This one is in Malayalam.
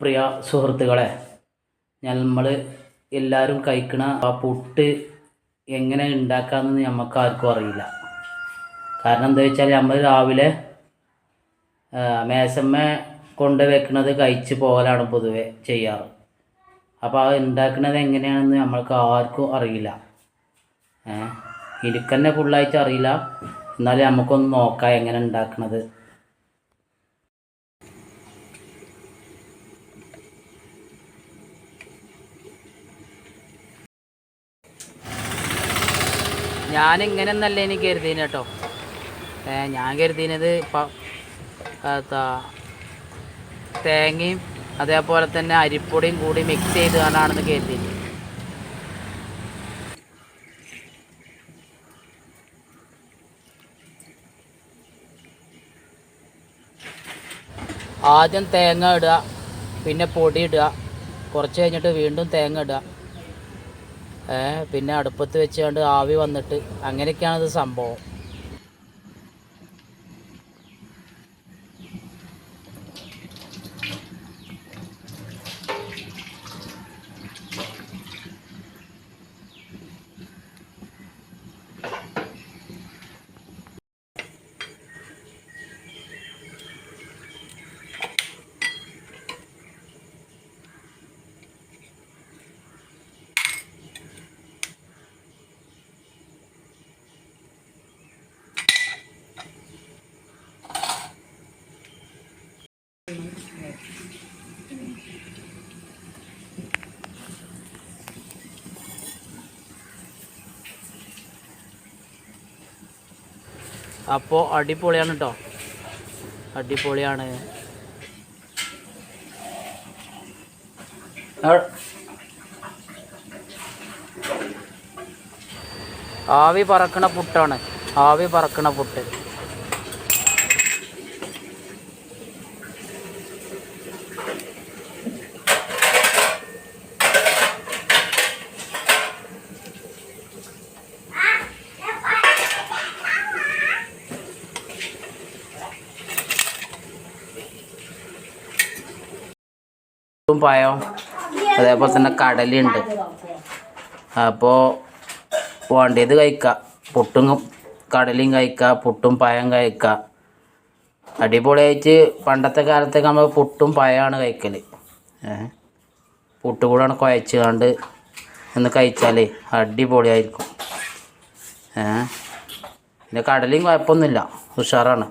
പ്രിയ സുഹൃത്തുക്കളെ, നമ്മൾ എല്ലാവരും കഴിക്കണ ആ പുട്ട് എങ്ങനെ ഉണ്ടാക്കാമെന്ന് നമുക്ക് ആർക്കും അറിയില്ല. കാരണം എന്താ വെച്ചാൽ നമ്മൾ രാവിലെ മേശമ്മ കൊണ്ട് വെക്കുന്നത് കഴിച്ച് പോകലാണ് പൊതുവെ ചെയ്യാറ്. അപ്പോൾ അത് ഉണ്ടാക്കുന്നത് എങ്ങനെയാണെന്ന് നമ്മൾക്ക് ആർക്കും അറിയില്ല. എനിക്ക് തന്നെ ഫുള്ളായിട്ട് അറിയില്ല. എന്നാലും നമുക്കൊന്ന് നോക്കാം എങ്ങനെ ഉണ്ടാക്കുന്നത്. ഞാനിങ്ങനെയൊന്നല്ല എനിക്ക് കരുതിന് കേട്ടോ. ഞാൻ കരുതിയത് തേങ്ങയും അതേപോലെ തന്നെ അരിപ്പൊടിയും കൂടി മിക്സ് ചെയ്ത് കാണാണെന്ന് കരുതിന്. ആദ്യം തേങ്ങ ഇടുക, പിന്നെ പൊടി ഇടുക, കുറച്ച് കഴിഞ്ഞിട്ട് വീണ്ടും തേങ്ങ ഇടുക, പിന്നെ അടുപ്പത്ത് വെച്ചുകൊണ്ട് ആവി വന്നിട്ട് അങ്ങനെയൊക്കെയാണിത് സംഭവം. അപ്പോൾ അടിപൊളിയാണ് കേട്ടോ, അടിപൊളിയാണ്. ആവി പറക്കണ പുട്ടാണ്, ആവി പറക്കണ പുട്ട്. പഴം അതേപോലെ തന്നെ കടലുണ്ട്. അപ്പോൾ വേണ്ടത് കഴിക്കുക. പുട്ടും കടലയും കഴിക്കുക, പുട്ടും പഴം കഴിക്കുക. അടിപൊളിയായിട്ട് പണ്ടത്തെ കാലത്തൊക്കെ നമ്മൾ പുട്ടും പഴമാണ് കഴിക്കൽ. പുട്ട് കൂടാണ് കുഴച്ച് കണ്ട് ഒന്ന് കഴിച്ചാൽ അടിപൊളിയായിരിക്കും. പിന്നെ കടലയും കുഴപ്പമൊന്നുമില്ല, ഉഷാറാണ്.